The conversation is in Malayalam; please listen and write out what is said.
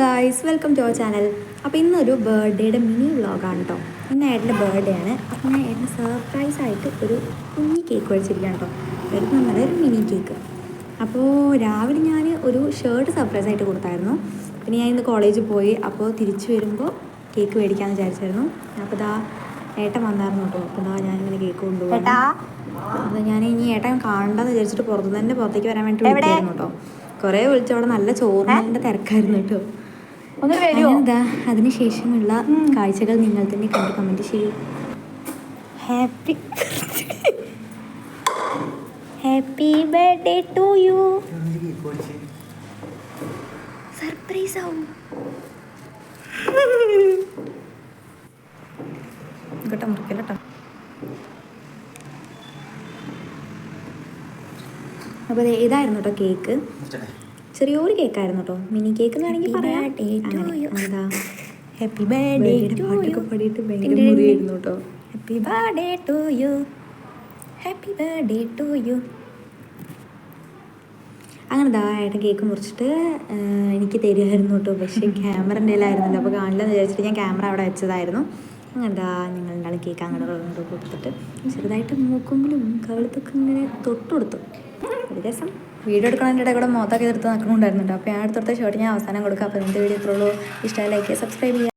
Guys, welcome to our channel. അപ്പോൾ ഇന്നൊരു ബർത്ത്ഡേയുടെ മിനി വ്ളോഗാണ് കേട്ടോ. ഇന്ന് ഏട്ടൻ്റെ ബർത്ത്ഡേ ആണ്. അപ്പോൾ ഞാൻ ഏട്ടന് സർപ്രൈസായിട്ട് ഒരു കുഞ്ഞി കേക്ക് മേടിച്ചിരിക്കുകയാണ് കേട്ടോ. വരുന്നത് ഒരു മിനി കേക്ക്. അപ്പോൾ രാവിലെ ഞാൻ ഒരു ഷർട്ട് സർപ്രൈസായിട്ട് കൊടുത്തായിരുന്നു. പിന്നെ ഞാൻ ഇന്ന് കോളേജിൽ പോയി. അപ്പോൾ തിരിച്ചു വരുമ്പോൾ കേക്ക് മേടിക്കാമെന്ന് വിചാരിച്ചായിരുന്നു. അപ്പോൾ ഇതാ ഏട്ടൻ വന്നായിരുന്നു കേട്ടോ. അപ്പോൾ ഇതാ ഞാനിങ്ങനെ കേക്ക് കൊണ്ടുപോകാം. അപ്പോൾ ഞാൻ ഇനി ഏട്ടൻ കാണണ്ടെന്ന് വിചാരിച്ചിട്ട് പുറത്തേക്ക് വരാൻ വേണ്ടി വിളിക്കായിരുന്നു കേട്ടോ. കുറേ വിളിച്ചവിടെ നല്ല ചോറിൻ്റെ തിരക്കായിരുന്നു കേട്ടോ. എന്താ അതിനുശേഷമുള്ള കാഴ്ചകൾ നിങ്ങൾ തന്നെ കണ്ട് കമൻറ്റ് ചെയ്യൂ. Happy birthday to you. Surprise ആവും കേട്ടോ, മുറിക്കല്ലോ കേട്ടോ. അപ്പോൾ ഇതായിരുന്നു കേട്ടോ കേക്ക്. ചെറിയൊരു കേക്കായിരുന്നു കേട്ടോ, മിനി കേക്ക് എന്ന് വേണമെങ്കിൽ പറയാം. എന്താ ഹാപ്പി ബർത്ത്ഡേ പാട്ടൊക്കെ പാടിയിട്ട് ഭയങ്കര മുറിയായിരുന്നു കേട്ടോ. Happy birthday to you, happy birthday to you. അങ്ങനെ ഇതാ ഏട്ടൻ കേക്ക് മുറിച്ചിട്ട് എനിക്ക് തരുമായിരുന്നു കേട്ടോ. പക്ഷേ ക്യാമറ എൻ്റെ കയ്യിലായിരുന്നല്ലോ, അപ്പോൾ കാണില്ലെന്ന് വിചാരിച്ചിട്ട് ഞാൻ ക്യാമറ അവിടെ വെച്ചതായിരുന്നു. അങ്ങനെ എന്താ ഞങ്ങൾ ഉണ്ടാകും കേക്ക് അങ്ങോട്ട് കൊടുത്തിട്ട് ചെറുതായിട്ട് മൂക്കുമ്പിലും കവിളത്തൊക്കെ ഇങ്ങനെ തൊട്ട് കൊടുത്തു. ഒരു രസം. വീഡിയോ എടുക്കണതിൻ്റെ ഇടയിൽ കൂടെ മൊത്തമൊക്കെ എടുത്ത് നിൽക്കുന്നുണ്ടായിരുന്നുണ്ട്. അപ്പോൾ ഞാൻ എടുത്തെടുത്ത ഷർട്ട് ഞാൻ അവസാനം കൊടുക്കാം. അപ്പോൾ എൻ്റെ വീഡിയോ ഇത്രയുള്ളൂ. ഇഷ്ടമായി ലൈക്ക് ചെയ്യുക, സബ്സ്ക്രൈബ് ചെയ്യുക.